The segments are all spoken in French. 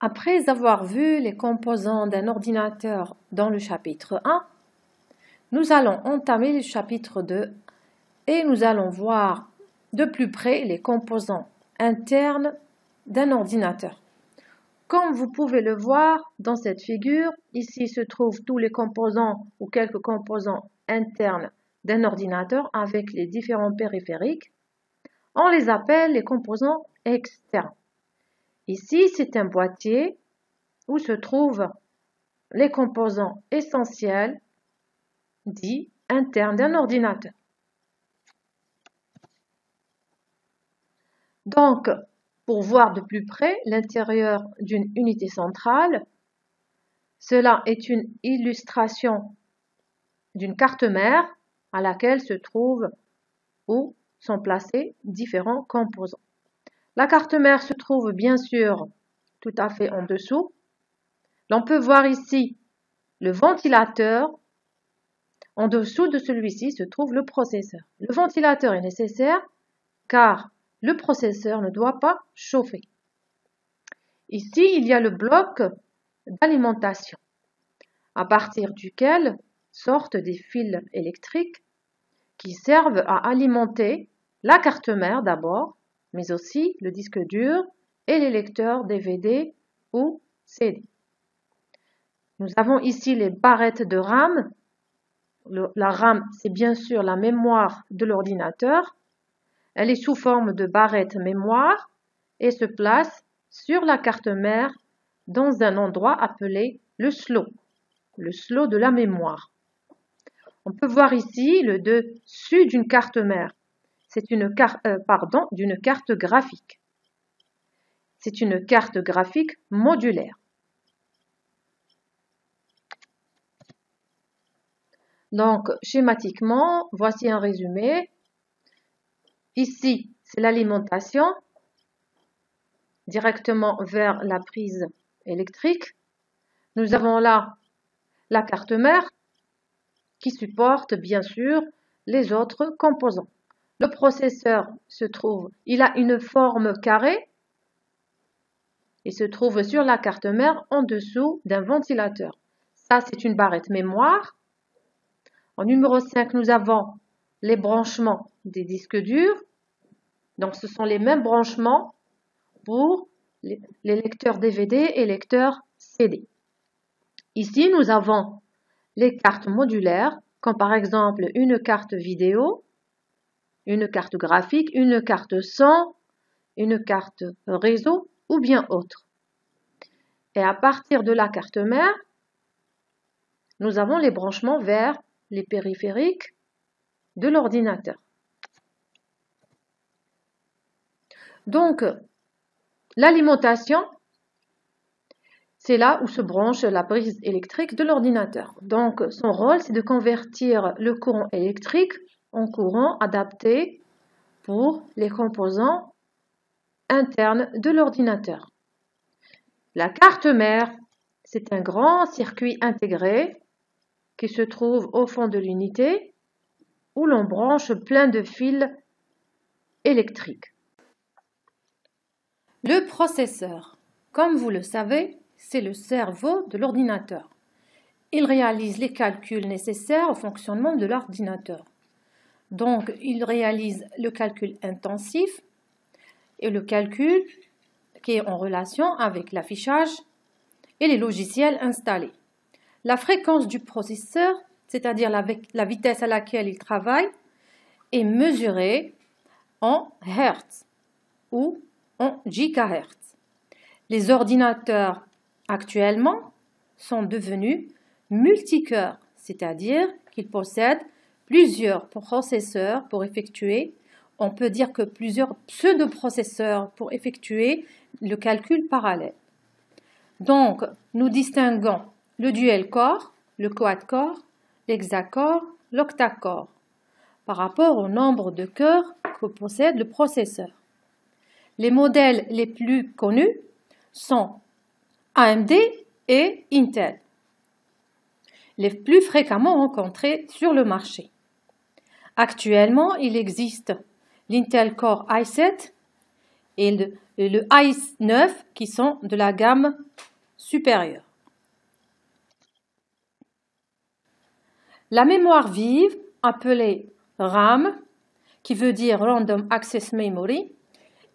Après avoir vu les composants d'un ordinateur dans le chapitre 1, nous allons entamer le chapitre 2 et nous allons voir de plus près les composants internes d'un ordinateur. Comme vous pouvez le voir dans cette figure, ici se trouvent tous les composants ou quelques composants internes d'un ordinateur avec les différents périphériques. On les appelle les composants externes. Ici, c'est un boîtier où se trouvent les composants essentiels dits internes d'un ordinateur. Donc, pour voir de plus près l'intérieur d'une unité centrale, cela est une illustration d'une carte mère à laquelle se trouvent ou sont placés différents composants. La carte mère se trouve bien sûr tout à fait en dessous. L'on peut voir ici le ventilateur. En dessous de celui-ci se trouve le processeur. Le ventilateur est nécessaire car le processeur ne doit pas chauffer. Ici, il y a le bloc d'alimentation à partir duquel sortent des fils électriques qui servent à alimenter la carte mère d'abord, mais aussi le disque dur et les lecteurs DVD ou CD. Nous avons ici les barrettes de RAM. La RAM, c'est bien sûr la mémoire de l'ordinateur. Elle est sous forme de barrette mémoire et se place sur la carte mère dans un endroit appelé le slot de la mémoire. On peut voir ici le dessus d'une carte mère. C'est d'une carte graphique. C'est une carte graphique modulaire. Donc, schématiquement, voici un résumé. Ici, c'est l'alimentation directement vers la prise électrique. Nous avons là la carte mère qui supporte bien sûr les autres composants. Le processeur il a une forme carrée et se trouve sur la carte mère en dessous d'un ventilateur. Ça, c'est une barrette mémoire. En numéro 5, nous avons les branchements des disques durs. Donc, ce sont les mêmes branchements pour les lecteurs DVD et lecteurs CD. Ici, nous avons les cartes modulaires, comme par exemple une carte vidéo, une carte graphique, une carte son, une carte réseau ou bien autre. Et à partir de la carte mère, nous avons les branchements vers les périphériques de l'ordinateur. Donc, l'alimentation, c'est là où se branche la prise électrique de l'ordinateur. Donc, son rôle, c'est de convertir le courant électrique en courant adapté pour les composants internes de l'ordinateur. La carte mère, c'est un grand circuit intégré qui se trouve au fond de l'unité où l'on branche plein de fils électriques. Le processeur, comme vous le savez, c'est le cerveau de l'ordinateur. Il réalise les calculs nécessaires au fonctionnement de l'ordinateur. Donc, il réalise le calcul intensif et le calcul qui est en relation avec l'affichage et les logiciels installés. La fréquence du processeur, c'est-à-dire la vitesse à laquelle il travaille, est mesurée en Hertz ou en gigahertz. Les ordinateurs actuellement sont devenus multicœurs, c'est-à-dire qu'ils possèdent plusieurs processeurs pour effectuer, on peut dire que plusieurs pseudo-processeurs pour effectuer le calcul parallèle. Donc, nous distinguons le dual-core, le quad-core, l'hexacore, l'octa-core, par rapport au nombre de cœurs que possède le processeur. Les modèles les plus connus sont AMD et Intel, les plus fréquemment rencontrés sur le marché. Actuellement, il existe l'Intel Core i7 et le i9 qui sont de la gamme supérieure. La mémoire vive, appelée RAM, qui veut dire Random Access Memory,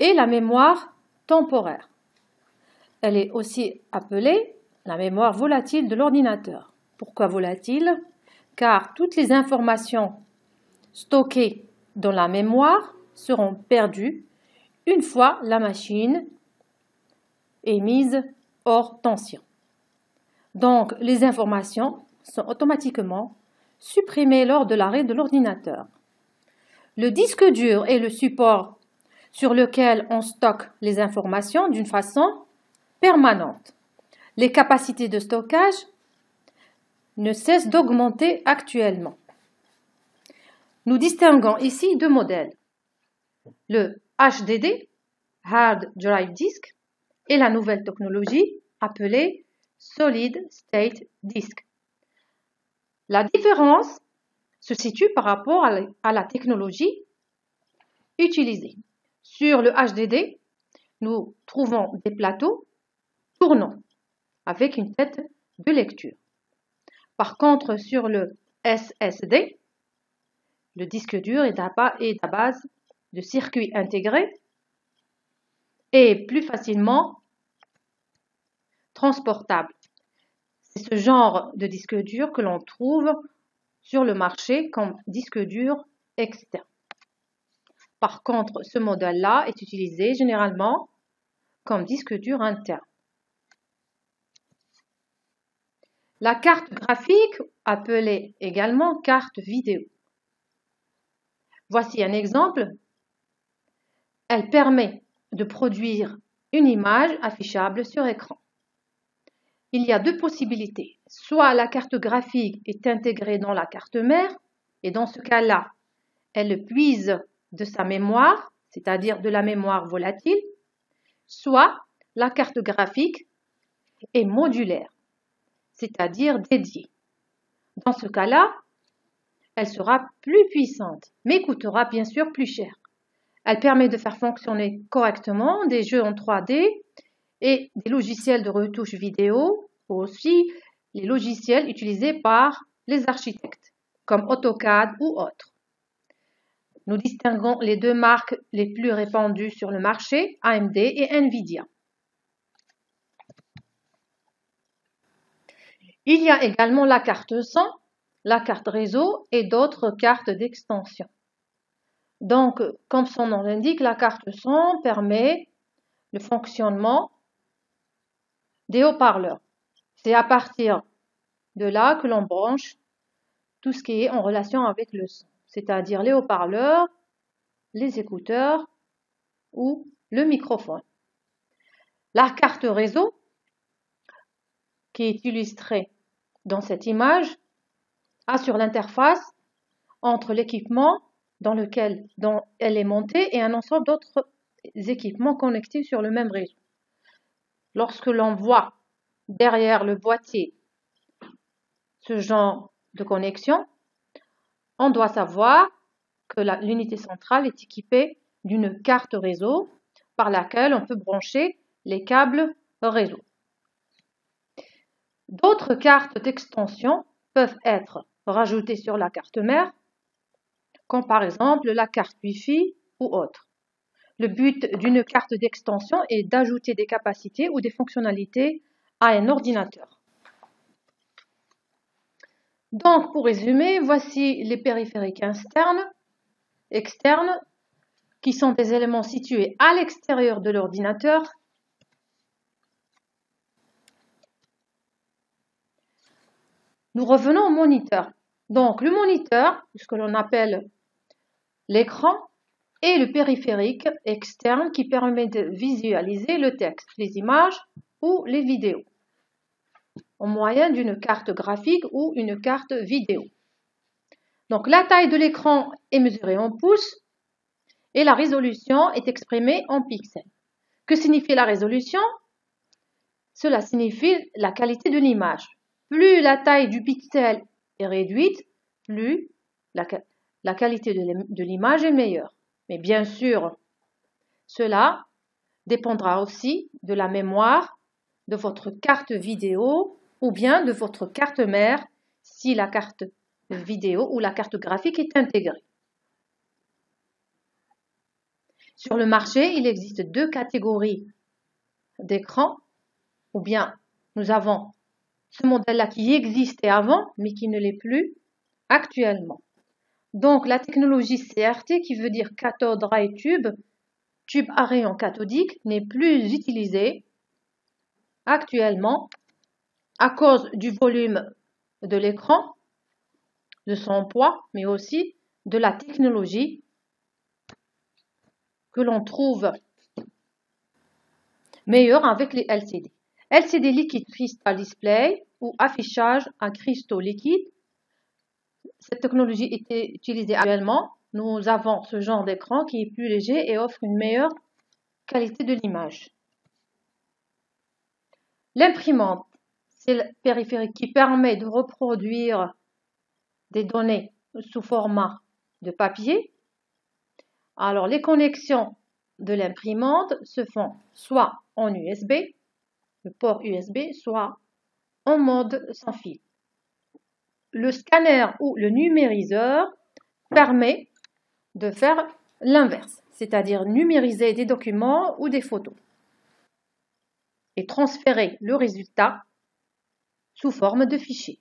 et la mémoire temporaire. Elle est aussi appelée la mémoire volatile de l'ordinateur. Pourquoi volatile? Car toutes les informations stockées dans la mémoire seront perdues une fois la machine est mise hors tension. Donc, les informations sont automatiquement supprimées lors de l'arrêt de l'ordinateur. Le disque dur est le support sur lequel on stocke les informations d'une façon permanente. Les capacités de stockage ne cessent d'augmenter actuellement. Nous distinguons ici deux modèles, le HDD, Hard Drive Disk, et la nouvelle technologie appelée Solid State Disk. La différence se situe par rapport à la technologie utilisée. Sur le HDD, nous trouvons des plateaux tournants avec une tête de lecture. Par contre, sur le SSD, le disque dur est à base de circuits intégrés et plus facilement transportable. C'est ce genre de disque dur que l'on trouve sur le marché comme disque dur externe. Par contre, ce modèle-là est utilisé généralement comme disque dur interne. La carte graphique, appelée également carte vidéo. Voici un exemple. Elle permet de produire une image affichable sur écran. Il y a deux possibilités. Soit la carte graphique est intégrée dans la carte mère, et dans ce cas-là, elle puise de sa mémoire, c'est-à-dire de la mémoire volatile, soit la carte graphique est modulaire, c'est-à-dire dédiée. Dans ce cas-là, elle sera plus puissante, mais coûtera bien sûr plus cher. Elle permet de faire fonctionner correctement des jeux en 3D et des logiciels de retouche vidéo, ou aussi les logiciels utilisés par les architectes, comme AutoCAD ou autres. Nous distinguons les deux marques les plus répandues sur le marché, AMD et Nvidia. Il y a également la carte son, la carte réseau et d'autres cartes d'extension. Donc, comme son nom l'indique, la carte son permet le fonctionnement des haut-parleurs. C'est à partir de là que l'on branche tout ce qui est en relation avec le son, c'est-à-dire les haut-parleurs, les écouteurs ou le microphone. La carte réseau, qui est illustrée dans cette image, assure l'interface entre l'équipement dans lequel elle est montée et un ensemble d'autres équipements connectés sur le même réseau. Lorsque l'on voit derrière le boîtier ce genre de connexion, on doit savoir que l'unité centrale est équipée d'une carte réseau par laquelle on peut brancher les câbles réseau. D'autres cartes d'extension peuvent être rajoutées sur la carte mère, comme par exemple la carte Wi-Fi ou autre. Le but d'une carte d'extension est d'ajouter des capacités ou des fonctionnalités à un ordinateur. Donc, pour résumer, voici les périphériques externes, qui sont des éléments situés à l'extérieur de l'ordinateur. Nous revenons au moniteur. Donc, le moniteur, ce que l'on appelle l'écran, est le périphérique externe qui permet de visualiser le texte, les images ou les vidéos, au moyen d'une carte graphique ou une carte vidéo. Donc, la taille de l'écran est mesurée en pouces et la résolution est exprimée en pixels. Que signifie la résolution? Cela signifie la qualité de l'image. Plus la taille du pixel est réduite, plus la qualité de l'image est meilleure. Mais bien sûr, cela dépendra aussi de la mémoire de votre carte vidéo ou bien de votre carte mère si la carte vidéo ou la carte graphique est intégrée. Sur le marché, il existe deux catégories d'écrans, ou bien nous avons ce modèle-là qui existait avant, mais qui ne l'est plus actuellement. Donc, la technologie CRT, qui veut dire cathode ray tube, tube à rayon cathodique, n'est plus utilisée actuellement à cause du volume de l'écran, de son poids, mais aussi de la technologie que l'on trouve meilleure avec les LCD. LCD Liquid Crystal Display ou affichage à cristaux liquides. Cette technologie est utilisée actuellement. Nous avons ce genre d'écran qui est plus léger et offre une meilleure qualité de l'image. L'imprimante, c'est le périphérique qui permet de reproduire des données sous format de papier. Alors, les connexions de l'imprimante se font soit en USB, le port USB, soit en mode sans fil. Le scanner ou le numériseur permet de faire l'inverse, c'est-à-dire numériser des documents ou des photos et transférer le résultat sous forme de fichier.